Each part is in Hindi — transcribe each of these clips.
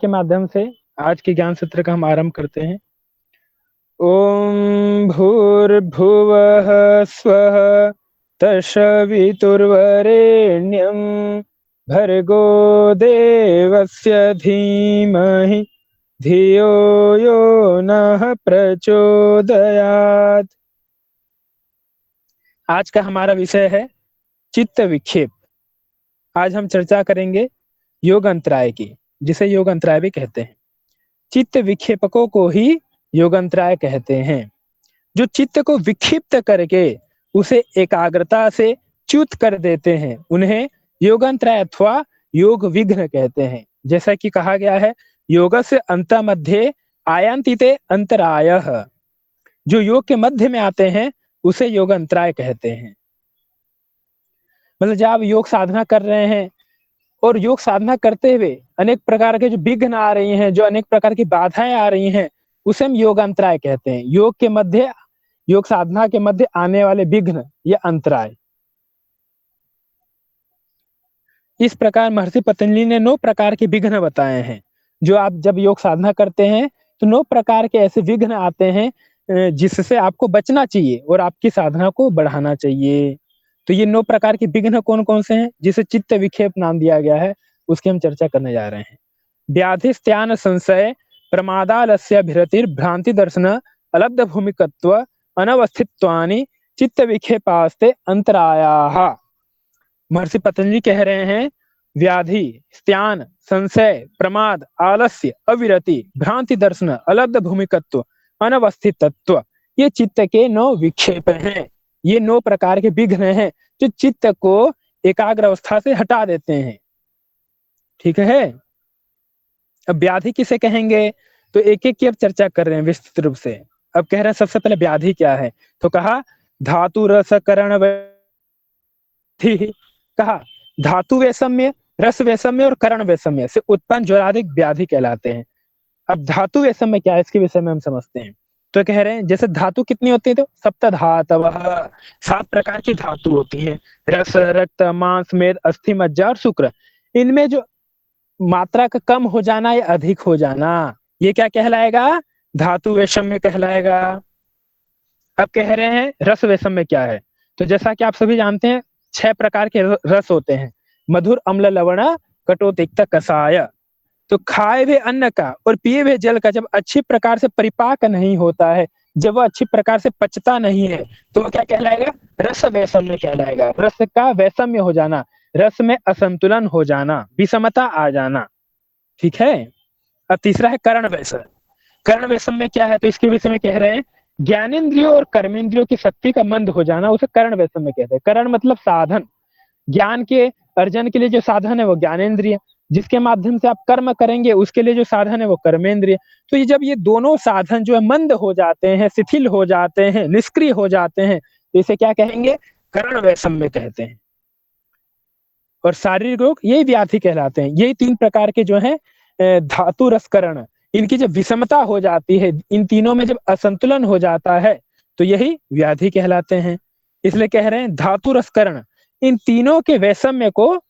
के माध्यम से आज के ज्ञान सत्र का हम आरंभ करते हैं। ओम भूर्भुवः स्वः तत्सवितुर्वरेण्यं भर्गो देवस्य धीमहि धियो यो नः प्रचोदयात्। आज का हमारा विषय है चित्त विक्षेप। आज हम चर्चा करेंगे योग अंतराय की, जिसे योग अंतराय भी कहते हैं। चित्त विक्षेपकों को ही योग अंतराय कहते हैं। जो चित्त को विक्षिप्त करके उसे एकाग्रता से च्युत कर देते हैं, उन्हें योगांतराय अथवा योग विघ्न कहते हैं। जैसा कि कहा गया है, योगस्य अंत मध्ये आयांतिते अंतरायः। जो योग के मध्य में आते हैं उसे योग अंतराय कहते हैं। मतलब जब आप योग साधना कर रहे हैं और योग साधना करते हुए अनेक प्रकार के जो विघ्न आ रही हैं, जो अनेक प्रकार की बाधाएं आ रही हैं, उसे हम योग अंतराय कहते हैं। योग के मध्य, योग साधना के मध्य आने वाले विघ्न या अंतराय। इस प्रकार महर्षि पतंजलि ने 9 प्रकार के विघ्न बताए हैं। जो आप जब योग साधना करते हैं तो 9 प्रकार के ऐसे विघ्न आते हैं जिससे आपको बचना चाहिए और आपकी साधना को बढ़ाना चाहिए। तो ये 9 प्रकार के विघ्न कौन कौन से हैं, जिसे चित्त विक्षेप नाम दिया गया है, उसकी हम चर्चा करने जा रहे हैं। व्याधिस्त्यान संशय प्रमादालस्य भ्रांति दर्शन अलब्ध भूमिकत्व अनवस्थित्वानि चित्त विक्षेपास्ते अंतरायाः। महर्षि पतंजलि कह रहे हैं, व्याधि, स्त्यान, संशय, प्रमाद, आलस्य, अविरति, भ्रांति दर्शन, अलब्ध भूमिकत्व, अनवस्थितत्व, ये चित्त के 9 विक्षेप हैं। ये 9 प्रकार के विघ्न हैं जो चित्त को एकाग्र अवस्था से हटा देते हैं। ठीक है। अब व्याधि किसे कहेंगे, तो एक एक की अब चर्चा कर रहे हैं विस्तृत रूप से। अब कह रहे हैं सबसे पहले व्याधि क्या है, तो कहा धातु रस करण कहा धातु वैषम्य, रस वैषम्य और करण वैषम्य से उत्पन्न ज्वराधिक व्याधि कहलाते हैं। अब धातु वैषम्य क्या है, इसके विषय में हम समझते हैं। तो कह रहे हैं जैसे धातु कितनी होती है, तो सप्त धातवः, 7 प्रकार की धातु होती है। रस, रक्त, मांस, मेद, अस्थि, मज्जा और शुक्र। इनमें जो मात्रा का कम हो जाना या अधिक हो जाना, ये क्या कहलाएगा, धातु वैषम्य कहलाएगा। अब कह रहे हैं रस वैषम्य क्या है, तो जैसा कि आप सभी जानते हैं 6 प्रकार के रस होते हैं। मधुर, अम्ल, लवण, कटु, तिक्त, कषाय। तो खाए हुए अन्न का और पिए हुए जल का जब अच्छी प्रकार से परिपाक नहीं होता है, जब वह अच्छी प्रकार से पचता नहीं है, तो वह क्या कहलाएगा, रस वैषम्य कहलाएगा। रस का वैषम्य हो जाना, रस में असंतुलन हो जाना, विषमता आ जाना। ठीक है। अब तीसरा है करण वैषम्य। करण वैषम्य क्या है, तो इसके विषय में कह रहे हैं ज्ञानेन्द्रियों और कर्मेंद्रियों की शक्ति का मंद हो जाना, उसे करण वैषम्य कहते हैं। करण मतलब साधन, ज्ञान के अर्जन के लिए जो साधन है वो ज्ञानेन्द्रिय, जिसके माध्यम से आप कर्म करेंगे उसके लिए जो साधन है वो कर्मेंद्रिय। तो ये जब ये दोनों साधन जो है मंद हो जाते हैं, शिथिल हो जाते हैं, निष्क्रिय हो जाते हैं, तो इसे क्या कहेंगे, करण वैषम्य कहते हैं। और शारीरिक रोग यही व्याधि कहलाते हैं। यही 3 प्रकार के जो है धातु रसकरण, इनकी जब विषमता हो जाती है, इन तीनों में जब असंतुलन हो जाता है, तो यही व्याधि कहलाते हैं। इसलिए कह रहे हैं धातु रसकरण, इन तीनों के वैषम्य को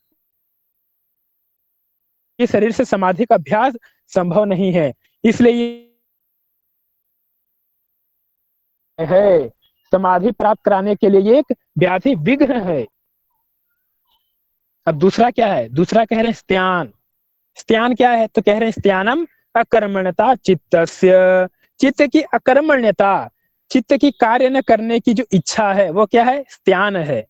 ये शरीर से समाधि का अभ्यास संभव नहीं है, इसलिए ये है समाधि प्राप्त कराने के लिए ये एक व्याधि विघ्न है। अब दूसरा क्या है, दूसरा कह रहे हैं स्त्यान। स्त्यान क्या है, तो कह रहे हैं स्त्यानम अकर्मण्यता चित्तस्य। चित्त की अकर्मण्यता, चित्त की कार्य न करने की जो इच्छा है वो क्या है, स्त्यान है।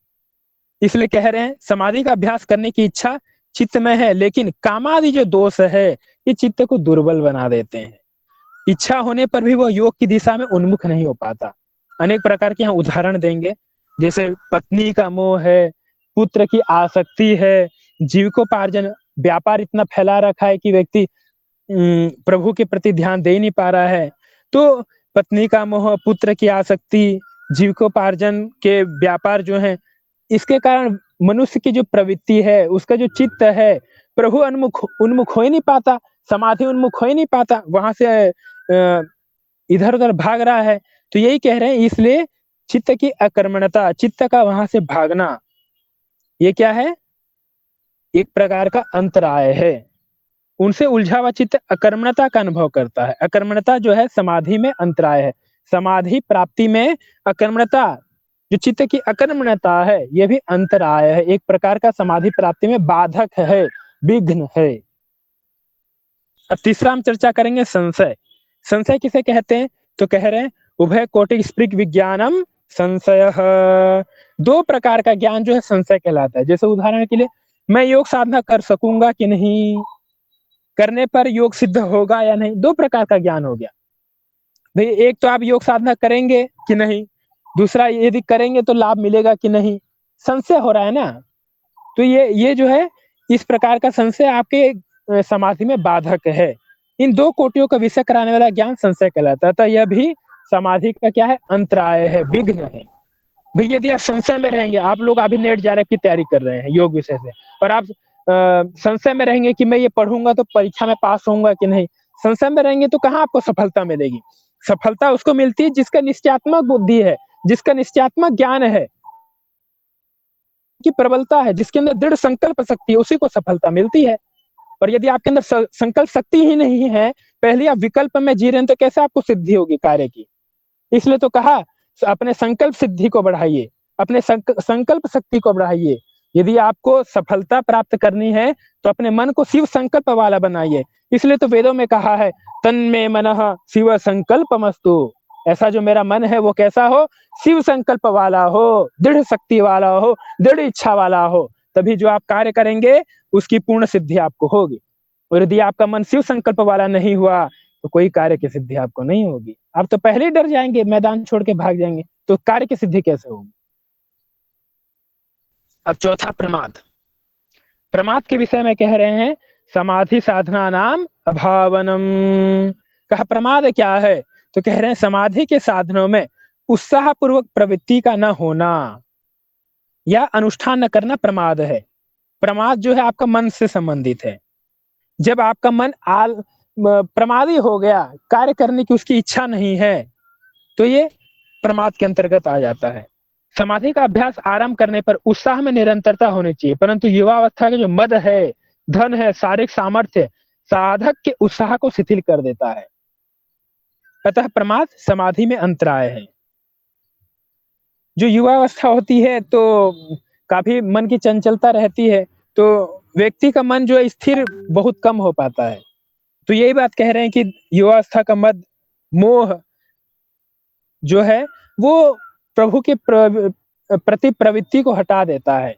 इसलिए कह रहे हैं समाधि का अभ्यास करने की इच्छा चित्त में है, लेकिन कामादि जो दोष है ये चित्त को दुर्बल बना देते हैं। इच्छा होने पर भी वो योग की दिशा में उन्मुख नहीं हो पाता। अनेक प्रकार के यहाँ उदाहरण देंगे, जैसे पत्नी का मोह है, पुत्र की आसक्ति है, जीविकोपार्जन व्यापार इतना फैला रखा है कि व्यक्ति प्रभु के प्रति ध्यान दे नहीं पा रहा है। तो पत्नी का मोह, पुत्र की आसक्ति, जीविकोपार्जन के व्यापार जो है, इसके कारण मनुष्य की जो प्रवृत्ति है, उसका जो चित्त है, प्रभु उन्मुख उन्मुख हो ही नहीं पाता, समाधि उन्मुख हो ही नहीं पाता, वहां से इधर उधर भाग रहा है। तो यही कह रहे हैं, इसलिए चित्त की अकर्मण्यता, चित्त का वहां से भागना, ये क्या है, एक प्रकार का अंतराय है। उनसे उलझा हुआ चित्त अकर्मणता का अनुभव करता है। अकर्मणता जो है समाधि में अंतराय है। समाधि प्राप्ति में अकर्मणता, जो चित्त की अकर्मण्यता है, ये भी अंतराय है, एक प्रकार का समाधि प्राप्ति में बाधक है, विघ्न है। अब तीसरा हम चर्चा करेंगे संशय। संशय किसे कहते हैं? तो कह रहे हैं उभय कोटि स्पृग विज्ञानम संशय। दो प्रकार का ज्ञान जो है संशय कहलाता है। जैसे उदाहरण के लिए, मैं योग साधना कर सकूंगा कि नहीं, करने पर योग सिद्ध होगा या नहीं, दो प्रकार का ज्ञान हो गया भाई। एक तो आप योग साधना करेंगे कि नहीं, दूसरा यदि करेंगे तो लाभ मिलेगा कि नहीं, संशय हो रहा है ना। तो ये जो है, इस प्रकार का संशय आपके समाधि में बाधक है। इन दो कोटियों का विषय कराने वाला ज्ञान संशय कहलाता है। तो यह भी समाधि का क्या है? अंतराय है, विघ्न है भाई। यदि आप संशय में रहेंगे, आप लोग अभी नेट JRF की तैयारी कर रहे हैं योग विषय से, और आप संशय में रहेंगे कि मैं ये पढ़ूंगा तो परीक्षा में पास होऊंगा कि नहीं, संशय में रहेंगे तो कहाँ आपको सफलता मिलेगी? सफलता उसको मिलती है जिसका निश्चयात्मक बुद्धि है, जिसका निश्चयात्मक ज्ञान है, की प्रबलता है, जिसके अंदर दृढ़ संकल्प शक्ति है, उसी को सफलता मिलती है। और यदि आपके अंदर संकल्प शक्ति ही नहीं है, पहले आप विकल्प में जी रहे हैं, तो कैसे आपको सिद्धि होगी कार्य की? इसलिए तो कहा अपने संकल्प सिद्धि को बढ़ाइए, अपने संकल्प शक्ति को बढ़ाइए। यदि आपको सफलता प्राप्त करनी है तो अपने मन को शिव संकल्प वाला बनाइए। इसलिए तो वेदों में कहा है तन्मे मनः शिव संकल्पमस्तु। ऐसा जो मेरा मन है वो कैसा हो? शिव संकल्प वाला हो, दृढ़ शक्ति वाला हो, दृढ़ इच्छा वाला हो, तभी जो आप कार्य करेंगे उसकी पूर्ण सिद्धि आपको होगी। और यदि आपका मन शिव संकल्प वाला नहीं हुआ तो कोई कार्य की सिद्धि आपको नहीं होगी। आप तो पहले ही डर जाएंगे, मैदान छोड़ के भाग जाएंगे, तो कार्य की सिद्धि कैसे होगी? अब चौथा प्रमाद। प्रमाद के विषय में कह रहे हैं समाधि साधना नाम अभावनम। कहा प्रमाद क्या है? तो कह रहे हैं समाधि के साधनों में उत्साह पूर्वक प्रवृत्ति का न होना या अनुष्ठान न करना प्रमाद है। प्रमाद जो है आपका मन से संबंधित है। जब आपका मन प्रमादी हो गया, कार्य करने की उसकी इच्छा नहीं है, तो ये प्रमाद के अंतर्गत आ जाता है। समाधि का अभ्यास आरंभ करने पर उत्साह में निरंतरता होनी चाहिए, परंतु युवावस्था का जो मद है, धन है, शारीरिक सामर्थ्य साधक के उत्साह को शिथिल कर देता है। अतः प्रमाद समाधि में अंतराय है। जो युवावस्था होती है तो काफी मन की चंचलता रहती है, तो व्यक्ति का मन जो है स्थिर बहुत कम हो पाता है। तो यही बात कह रहे हैं कि युवावस्था का मद, मोह जो है वो प्रभु के प्रति प्रवृत्ति को हटा देता है,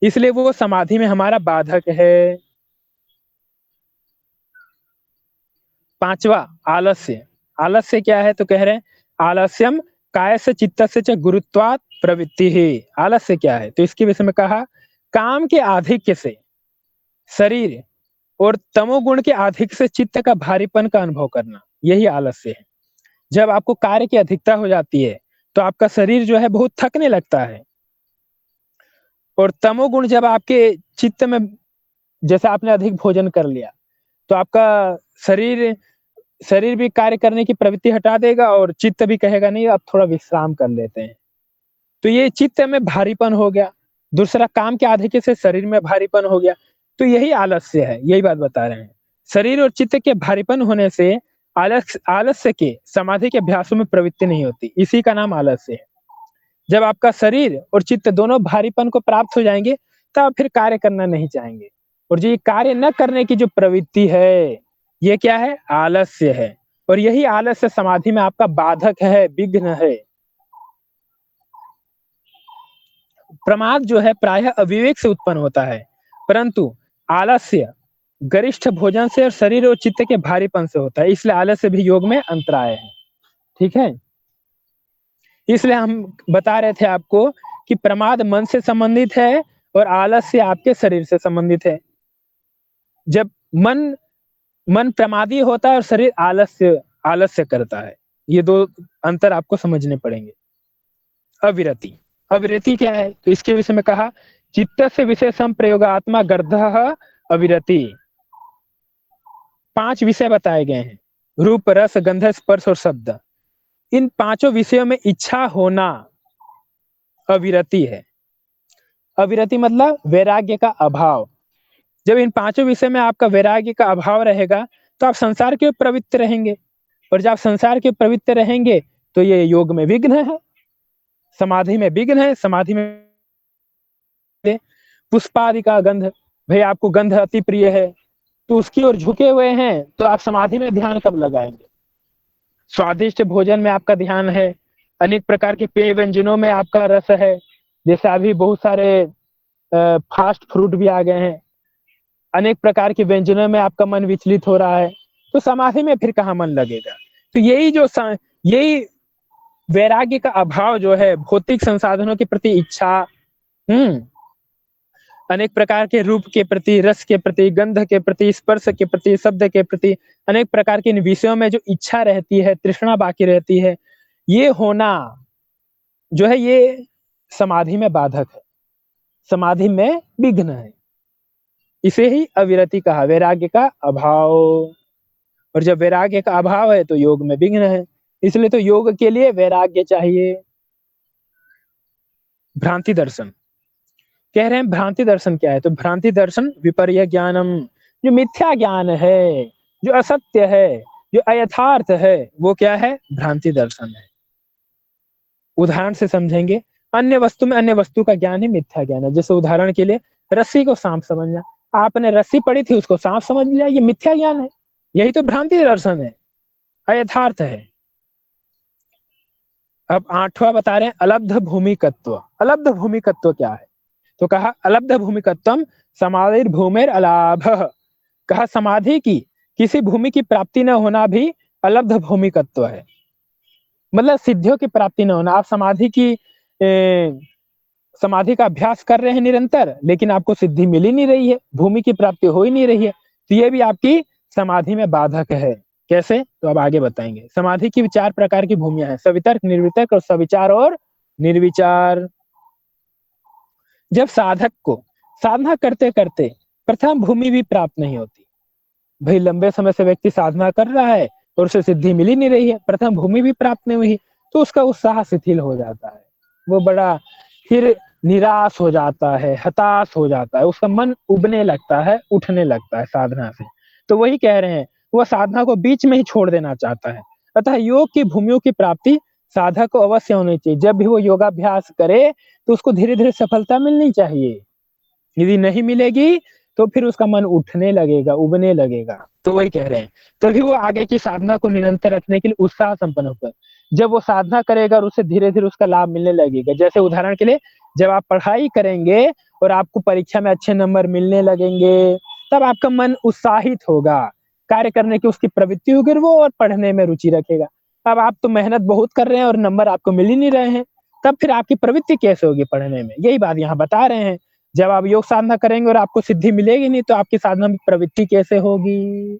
इसलिए वो समाधि में हमारा बाधक है। पांचवा आलस्य। आलस्य क्या है? तो कह रहे हैं आलस्यम काय से चित्त से च गुरुत्वात् प्रवृत्ति ही। आलस्य क्या है? तो इसके विषय में कहा काम के आधिक्य से शरीर और तमोगुण के आधिक्य से चित्त का भारीपन का अनुभव करना, यही आलस्य है। जब आपको कार्य की अधिकता हो जाती है तो आपका शरीर जो है बहुत थकने लगता है, और तमोगुण जब आपके चित्त में, जैसे आपने अधिक भोजन कर लिया तो आपका शरीर भी कार्य करने की प्रवृत्ति हटा देगा, और चित्त भी कहेगा नहीं अब थोड़ा विश्राम कर लेते हैं। तो ये चित्त में भारीपन हो गया, दूसरा काम के आधिक्य से शरीर में भारीपन हो गया, तो यही आलस्य है। यही बात बता रहे हैं, शरीर और चित्त के भारीपन होने से आलस्य के समाधि के अभ्यासों में प्रवृत्ति नहीं होती, इसी का नाम आलस्य है। जब आपका शरीर और चित्त दोनों भारीपन को प्राप्त हो जाएंगे तब फिर कार्य करना नहीं चाहेंगे, और जो ये कार्य न करने की जो प्रवृत्ति है ये क्या है? आलस्य है। और यही आलस्य समाधि में आपका बाधक है, विघ्न है। प्रमाद जो है प्रायः अविवेक से उत्पन्न होता है, परंतु आलस्य गरिष्ठ भोजन से और शरीर और चित्त के भारीपन से होता है, इसलिए आलस्य भी योग में अंतराय है। ठीक है, इसलिए हम बता रहे थे आपको कि प्रमाद मन से संबंधित है और आलस्य आपके शरीर से संबंधित है। जब मन प्रमादी होता है और शरीर आलस्य करता है, ये दो अंतर आपको समझने पड़ेंगे। अविरति। अविरति क्या है? तो इसके विषय में कहा चित्त से विशेषम प्रयोगात्मा गर्धः अविरति। 5 विषय बताए गए हैं, रूप, रस, गंध, स्पर्श और शब्द। इन 5 विषयों में इच्छा होना अविरति है। अविरति मतलब वैराग्य का अभाव। जब इन पांचों विषय में आपका वैराग्य का अभाव रहेगा तो आप संसार के प्रवृत्त रहेंगे, और जब आप संसार के प्रवृत्त रहेंगे तो ये योग में विघ्न है, समाधि में विघ्न है। समाधि में पुष्पादि का गंध, भाई आपको गंध अति प्रिय है तो उसकी ओर झुके हुए हैं, तो आप समाधि में ध्यान कब लगाएंगे? स्वादिष्ट भोजन में आपका ध्यान है, अनेक प्रकार के पेय व्यंजनों में आपका रस है, जैसे अभी बहुत सारे फास्ट फूड भी आ गए हैं, अनेक प्रकार के व्यंजनों में आपका मन विचलित हो रहा है, तो समाधि में फिर कहाँ मन लगेगा? तो यही वैराग्य का अभाव जो है, भौतिक संसाधनों के प्रति इच्छा, अनेक प्रकार के रूप के प्रति, रस के प्रति, गंध के प्रति, स्पर्श के प्रति, शब्द के प्रति, अनेक प्रकार के इन विषयों में जो इच्छा रहती है, तृष्णा बाकी रहती है, ये होना जो है ये समाधि में बाधक है, समाधि में विघ्न है। इसे ही अविरति कहा, वैराग्य का अभाव। और जब वैराग्य का अभाव है तो योग में विघ्न है, इसलिए तो योग के लिए वैराग्य चाहिए। भ्रांति दर्शन कह रहे हैं, भ्रांति दर्शन क्या है? तो भ्रांति दर्शन विपर्य ज्ञानम, जो मिथ्या ज्ञान है, जो असत्य है, जो अयथार्थ है, वो क्या है? भ्रांति दर्शन है। उदाहरण से समझेंगे, अन्य वस्तु में अन्य वस्तु का ज्ञान ही मिथ्या ज्ञान है। जैसे उदाहरण के लिए रस्सी को सांप समझना, आपने रस्सी पड़ी थी उसको सांप समझ लिया, ये मिथ्या ज्ञान है, यही तो भ्रांति दर्शन है, अयथार्थ है। अब आठवां बता रहे हैं अलब्ध भूमिकत्व। अलब्ध भूमिकत्व क्या है? तो कहा अलब्ध भूमिकत्वम समाधि भूमिर अलाभ। कहा समाधि की किसी भूमि की प्राप्ति न होना भी अलब्ध भूमिकत्व है, मतलब सिद्धियों की प्राप्ति न होना। आप समाधि का अभ्यास कर रहे हैं निरंतर, लेकिन आपको सिद्धि मिल ही नहीं रही है, भूमि की प्राप्ति हो ही नहीं रही है, तो ये भी आपकी समाधि में बाधक है। कैसे? तो अब आगे बताएंगे। समाधि की 4 प्रकार की भूमियां हैं, सवितर्क, निर्वितर्क और सविचार और निर्विचार। जब साधक को साधना करते करते प्रथम भूमि भी प्राप्त नहीं होती, भाई लंबे समय से व्यक्ति साधना कर रहा है और उसे सिद्धि मिल ही नहीं रही है, प्रथम भूमि भी प्राप्त नहीं हुई, तो उसका उत्साह शिथिल हो जाता है, वो बड़ा फिर निराश हो जाता है, हताश हो जाता है, उसका मन उबने लगता है, उठने लगता है साधना से। तो वही कह रहे हैं, वह साधना को बीच में ही छोड़ देना चाहता है। अतः योग की भूमियों की प्राप्ति साधक को अवश्य होनी चाहिए। जब भी वो योगाभ्यास करे तो उसको धीरे धीरे सफलता मिलनी चाहिए। यदि नहीं मिलेगी तो फिर उसका मन उठने लगेगा, उबने लगेगा। तो वही कह रहे हैं, तभी वो आगे की साधना को निरंतर रखने के लिए उत्साह संपन्न होकर जब वो साधना करेगा और उसे धीरे धीरे उसका लाभ मिलने लगेगा। जैसे उदाहरण के लिए, जब आप पढ़ाई करेंगे और आपको परीक्षा में अच्छे नंबर मिलने लगेंगे, तब आपका मन उत्साहित होगा, कार्य करने की उसकी प्रवृत्ति होगी, वो और पढ़ने में रुचि रखेगा। अब आप तो मेहनत बहुत कर रहे हैं और नंबर आपको मिल ही नहीं रहे हैं, तब फिर आपकी प्रवृत्ति कैसे होगी पढ़ने में? यही बात यहाँ बता रहे हैं। जब आप योग साधना करेंगे और आपको सिद्धि मिलेगी नहीं, तो आपकी साधना में प्रवृत्ति कैसे होगी?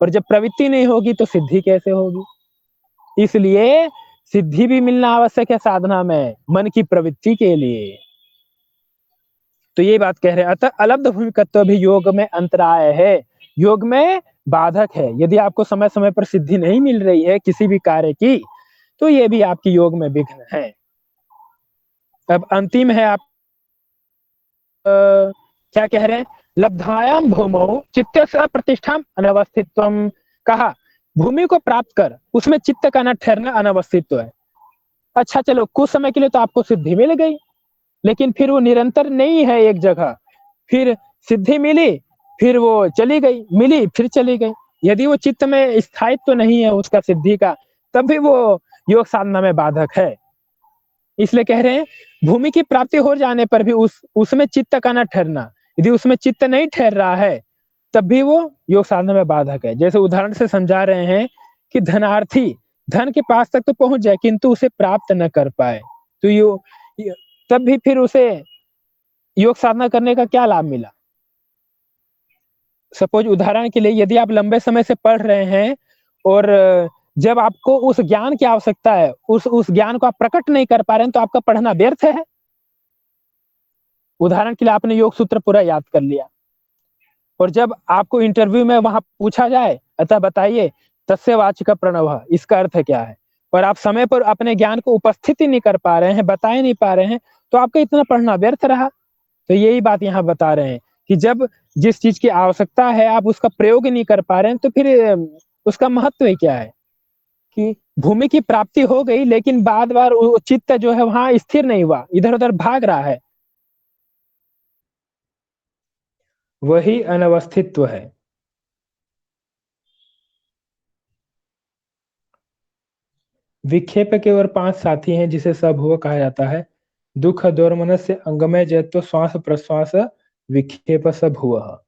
और जब प्रवृत्ति नहीं होगी तो सिद्धि कैसे होगी? इसलिए सिद्धि भी मिलना आवश्यक है साधना में, मन की प्रवृत्ति के लिए। तो ये बात कह रहे हैं, अतः अलब्ध भूमिकत्व भी योग में अंतराय है, योग में बाधक है। यदि आपको समय समय पर सिद्धि नहीं मिल रही है किसी भी कार्य की, तो ये भी आपकी योग में विघ्न है। अब अंतिम है, आप क्या कह रहे हैं? लब्धायाम भूमौ चित्तस्य प्रतिष्ठा अनवस्थित्वम। कहा भूमि को प्राप्त कर उसमें चित्त का न ठहरना अनवस्थित्व है। अच्छा चलो, कुछ समय के लिए तो आपको सिद्धि मिल गई, लेकिन फिर वो निरंतर नहीं है एक जगह। फिर सिद्धि मिली, फिर वो चली गई, मिली फिर चली गई। यदि वो चित्त में स्थायित्व तो नहीं है उसका सिद्धि का, तब भी वो योग साधना में बाधक है। इसलिए कह रहे हैं भूमि की प्राप्ति हो जाने पर भी उसमें चित्त का न ठहरना, यदि उसमें चित्त नहीं ठहर रहा है तब भी वो योग साधना में बाधक है। जैसे उदाहरण से समझा रहे हैं कि धनार्थी धन के पास तक तो पहुंच जाए किंतु उसे प्राप्त न कर पाए, तो तब भी फिर उसे योग साधना करने का क्या लाभ मिला? सपोज उदाहरण के लिए, यदि आप लंबे समय से पढ़ रहे हैं और जब आपको उस ज्ञान की आवश्यकता है, उस ज्ञान को आप प्रकट नहीं कर पा रहे हैं, तो आपका पढ़ना व्यर्थ है। उदाहरण के लिए आपने योग सूत्र पूरा याद कर लिया और जब आपको इंटरव्यू में वहां पूछा जाए, अतः बताइए तस्यवाचक प्रणव, इसका अर्थ क्या है, और आप समय पर अपने ज्ञान को उपस्थित ही नहीं कर पा रहे हैं, बता ही नहीं पा रहे हैं, तो आपका इतना पढ़ना व्यर्थ रहा। तो यही बात यहाँ बता रहे हैं कि जब जिस चीज की आवश्यकता है आप उसका प्रयोग नहीं कर पा रहे हैं, तो फिर उसका महत्व ही क्या है? कि भूमि की प्राप्ति हो गई, लेकिन बार बार वो चित्त जो है वहां स्थिर नहीं हुआ, इधर उधर भाग रहा है, वही अनवस्थित्व है। विक्षेप के और 5 साथी हैं जिसे सबहुआ कहा जाता है। दुख दोर्मनस्य अंगमय जयत्व श्वास प्रश्वास विक्षेप सबहुआ।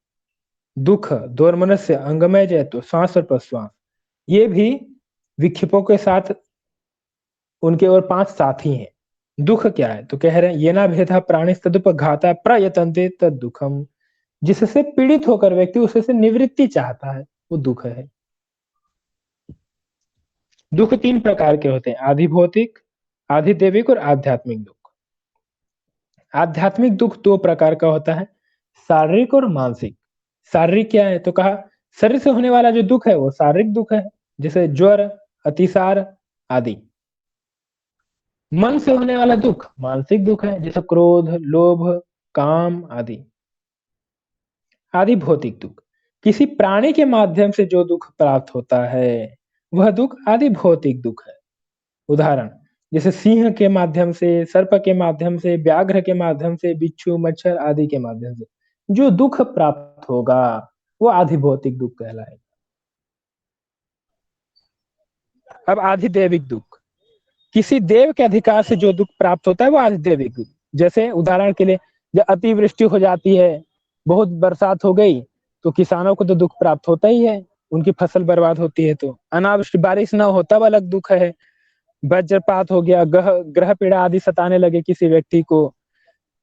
दुख दोर्मनस्य अंगमय जयत्व श्वास और प्रश्वास, ये भी विक्षेपों के साथ उनके और 5 साथी हैं। दुख क्या है? तो कह रहे हैं ये ना भेदा प्राणी तदुपघाता प्रयतन्ते तद दुखम, जिससे पीड़ित होकर व्यक्ति उससे निवृत्ति चाहता है, वो दुख है। दुख 3 प्रकार के होते हैं, आधि भौतिक, आधि दैविक और आध्यात्मिक दुख। आध्यात्मिक दुख 2 प्रकार का होता है, शारीरिक और मानसिक। शारीरिक क्या है? तो कहा शरीर से होने वाला जो दुख है वो शारीरिक दुख है, जैसे ज्वर, अतिसार आदि। मन से होने वाला दुख मानसिक दुख है, जैसे क्रोध, लोभ, काम आदि। आदि भौतिक दुख, किसी प्राणी के माध्यम से जो दुख प्राप्त होता है वह दुख आदि भौतिक दुख है। उदाहरण जैसे सिंह के माध्यम से, सर्प के माध्यम से, व्याघ्र के माध्यम से, बिच्छू, मच्छर आदि के माध्यम से जो दुख प्राप्त होगा वो आधि भौतिक दुख कहलाएगा। अब आधि दैविक दुख, किसी देव के अधिकार से जो दुख प्राप्त होता है वो आधि दैविक दुख। जैसे उदाहरण के लिए जब अतिवृष्टि हो जाती है, बहुत बरसात हो गई, तो किसानों को तो दुख प्राप्त होता ही है, उनकी फसल बर्बाद होती है। तो अनावृष्टि बारिश ना हो तब अलग दुख है। वज्रपात हो गया, ग्रह पीड़ा आदि सताने लगे किसी व्यक्ति को,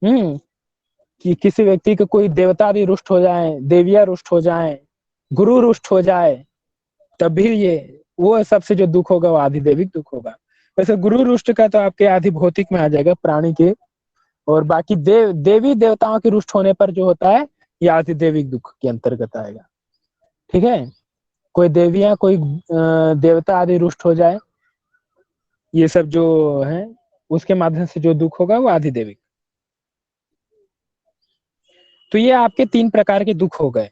कि किसी व्यक्ति को कोई देवता भी रुष्ट हो जाए, देवियां रुष्ट हो जाए, गुरु रुष्ट हो जाए, तब भी ये वो सबसे जो दुख होगा वो आधि दैविक दुख होगा। वैसे गुरु रुष्ट का तो आपके आधि भौतिक में आ जाएगा, प्राणी के। और बाकी देवी देवताओं के रुष्ट होने पर जो होता है ये आधि दैविक दुख के अंतर्गत आएगा। ठीक है, कोई देवियां, कोई देवता आदि रुष्ट हो जाए, ये सब जो है उसके माध्यम से जो दुख होगा वो आधि दैविक। तो ये आपके 3 प्रकार के दुख हो गए।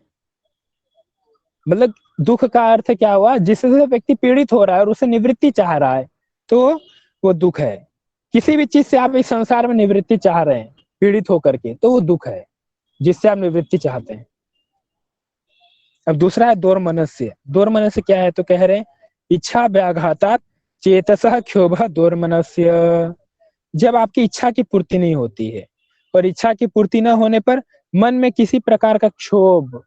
मतलब दुख का अर्थ क्या हुआ? जिससे व्यक्ति पीड़ित हो रहा है और उसे निवृत्ति चाह रहा है, तो वो दुख है। किसी भी चीज से आप इस संसार में निवृत्ति चाह रहे हैं पीड़ित होकर के, तो वो दुख है जिससे आप निवृत्ति चाहते हैं। अब दूसरा है दोर्मनस्य। दोर्मनस्य क्या है? तो कह रहे हैं इच्छा व्याघातात चेतसः क्षोभ दोर्मनस्य। जब आपकी इच्छा की पूर्ति नहीं होती है, और इच्छा की पूर्ति न होने पर मन में किसी प्रकार का क्षोभ,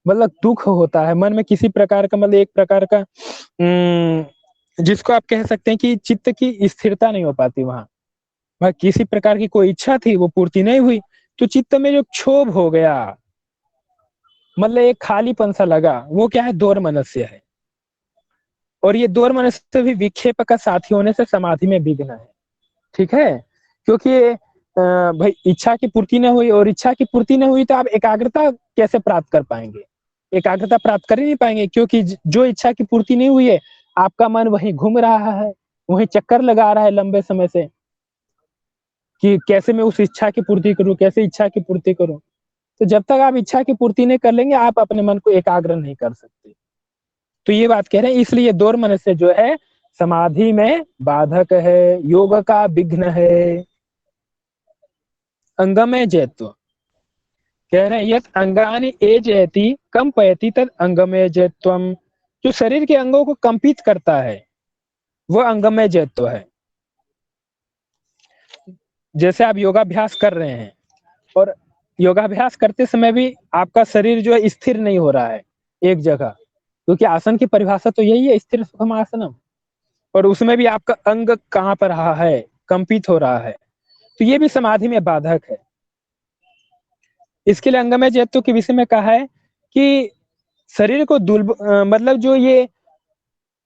मतलब दुख होता है मन में किसी प्रकार का, मतलब एक प्रकार का जिसको आप कह सकते हैं कि चित्त की स्थिरता नहीं हो पाती। वहां किसी प्रकार की कोई इच्छा थी, वो पूर्ति नहीं हुई, तो चित्त में जो क्षोभ हो गया, मतलब एक खालीपन सा लगा, वो क्या है? दोर्मनस्य है। और ये दोर्मनस्य भी विक्षेप का साथी होने से समाधि में विघ्न है। ठीक है, क्योंकि भाई इच्छा की पूर्ति न हुई, और इच्छा की पूर्ति न हुई तो आप एकाग्रता कैसे प्राप्त कर पाएंगे? एकाग्रता प्राप्त कर ही नहीं पाएंगे, क्योंकि जो इच्छा की पूर्ति नहीं हुई है, आपका मन वहीं घूम रहा है, वहीं चक्कर लगा रहा है लंबे समय से, कि कैसे मैं उस इच्छा की पूर्ति करूं, कैसे इच्छा की पूर्ति करूं। तो जब तक आप इच्छा की पूर्ति नहीं कर लेंगे, आप अपने मन को एकाग्र नहीं कर सकते। तो ये बात कह रहे हैं, इसलिए दोर्मनस्य जो है समाधि में बाधक है, योग का विघ्न है। अंगमय जयत्व, कह रहे हैं यत अंगानि एजयति कंपयति तद अंगमय जयत्वम। जो शरीर के अंगों को कंपित करता है वह अंगमय जयत्व है। जैसे आप योगाभ्यास कर रहे हैं, और योगाभ्यास करते समय भी आपका शरीर जो है स्थिर नहीं हो रहा है एक जगह, क्योंकि आसन की परिभाषा तो यही है, स्थिर सुखम आसनम। और उसमें भी आपका अंग कांप रहा है, कंपित हो रहा है, तो ये भी समाधि में बाधक है। इसके लिए अंगमय जयत्व के विषय में कहा है कि शरीर को मतलब जो ये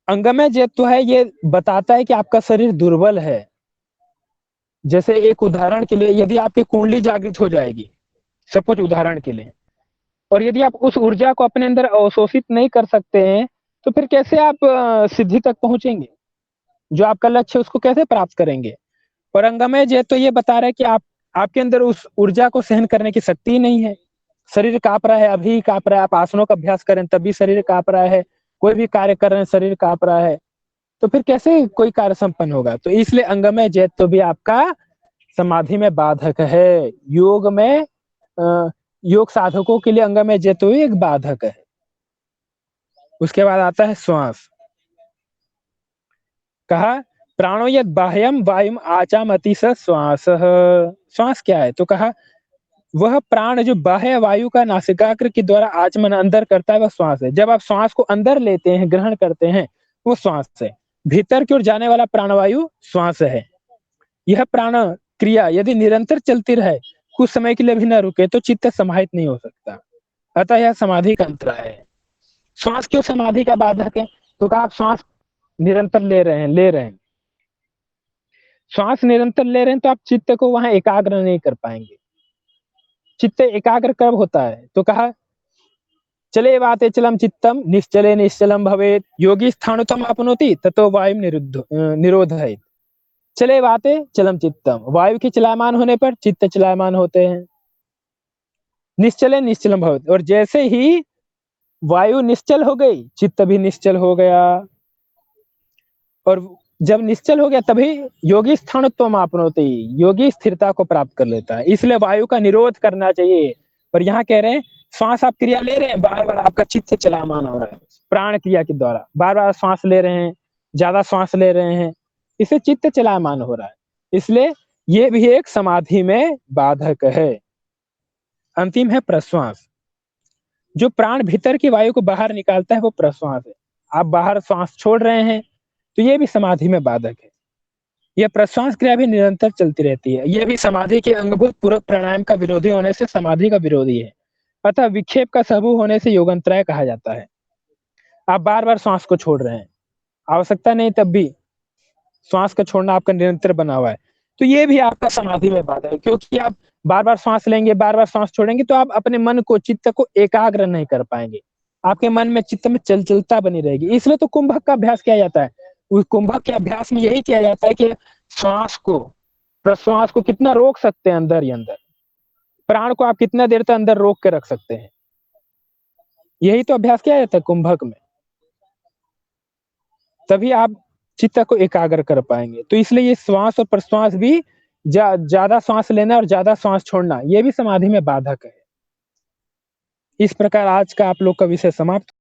अंगमय जयत्व है, ये बताता है कि आपका शरीर दुर्बल है। जैसे एक उदाहरण के लिए, यदि आपकी कुंडली जागृत हो जाएगी, सपोज उदाहरण के लिए, और यदि आप उस ऊर्जा को अपने अंदर अवशोषित नहीं कर सकते हैं, तो फिर कैसे आप सिद्धि तक पहुंचेंगे? जो आपका लक्ष्य है उसको कैसे प्राप्त करेंगे? और अंगमय जय तो ये बता रहा है कि आप आपके अंदर उस ऊर्जा को सहन करने की शक्ति ही नहीं है। शरीर कांप रहा है, अभी कांप रहा है, आप आसनों का अभ्यास करें तब भी शरीर कांप रहा है, कोई भी कार्य कर रहे हैं शरीर कांप रहा है, तो फिर कैसे कोई कार्य संपन्न होगा? तो इसलिए अंगमय जैत भी आपका समाधि में बाधक है। योग में योग साधकों के लिए अंगमय जैत भी एक बाधक है। उसके बाद आता है श्वास। कहा प्राणो यद बाह्यम वायुम आचामति स श्वास। श्वास क्या है? तो कहा वह प्राण जो बाह्य वायु का नासिकाग्र के द्वारा आचमन अंदर करता है वह श्वास है। जब आप श्वास को अंदर लेते हैं, ग्रहण करते हैं, वो श्वास है। भीतर की ओर जाने वाला प्राणवायु श्वास है। यह प्राण क्रिया यदि निरंतर चलती रहे, कुछ समय के लिए भी न रुके, तो चित्त समाहित नहीं हो सकता। अतः यह समाधि का अंतराय है। श्वास क्यों समाधि का बाधक है? तो कहा आप श्वास निरंतर ले रहे हैं, श्वास निरंतर ले रहे हैं, तो आप चित्त को वहां एकाग्र नहीं कर पाएंगे। चित्त एकाग्र कब होता है? तो कहा चले वाते चलम चित्तम निश्चले निश्चलम भवेत योगी स्थाणुतम अपनोति ततो वायु निरोध है। चले वाते चलम चित्तम, वायु के चलायमान होने पर चित्त चलायमान होते हैं। निश्चले निश्चलम भवेत, और जैसे ही वायु निश्चल हो गई चित्त भी निश्चल हो गया, और जब निश्चल हो गया तभी योगी स्थाणुत्वम आपनोति, योगी स्थिरता को प्राप्त कर लेता है। इसलिए वायु का निरोध करना चाहिए। पर यहाँ कह रहे हैं श्वास आप क्रिया ले रहे हैं, बार बार आपका चित्त चलायमान हो रहा है प्राण क्रिया के द्वारा, बार बार श्वास ले रहे हैं, ज्यादा श्वास ले रहे हैं, इससे चित्त चलायमान हो रहा है, इसलिए ये भी एक समाधि में बाधक है। अंतिम है प्रश्वास। जो प्राण भीतर की वायु को बाहर निकालता है वो प्रश्वास है। आप बाहर श्वास छोड़ रहे हैं तो ये भी समाधि में बाधक है। यह प्रश्वास क्रिया भी निरंतर चलती रहती है। यह भी समाधि के अंगभूत पूरक प्राणायाम का विरोधी होने से समाधि का विरोधी है। अतः विक्षेप का सहभू होने से योगंतराय कहा जाता है। आप बार बार श्वास को छोड़ रहे हैं, आवश्यकता नहीं तब भी श्वास का छोड़ना आपका निरंतर बना हुआ है, तो ये भी आपका समाधि में बाधक है। क्योंकि आप बार बार श्वास लेंगे, बार बार श्वास छोड़ेंगे, तो आप अपने मन को, चित्त को एकाग्र नहीं कर पाएंगे। आपके मन में, चित्त में चलचलता बनी रहेगी। इसलिए तो कुंभक का अभ्यास किया जाता है। उस कुंभक के अभ्यास में यही किया जाता है कि श्वास को, प्रश्वास को कितना रोक सकते हैं अंदर ही अंदर, प्राण को आप कितना देर तक अंदर रोक के रख सकते हैं, यही तो अभ्यास किया जाता है कुंभक में। तभी आप चित्त को एकाग्र कर पाएंगे। तो इसलिए ये श्वास और प्रश्वास भी, ज्यादा श्वास लेना और ज्यादा श्वास छोड़ना, ये भी समाधि में बाधक है। इस प्रकार आज का आप लोग का विषय समाप्त।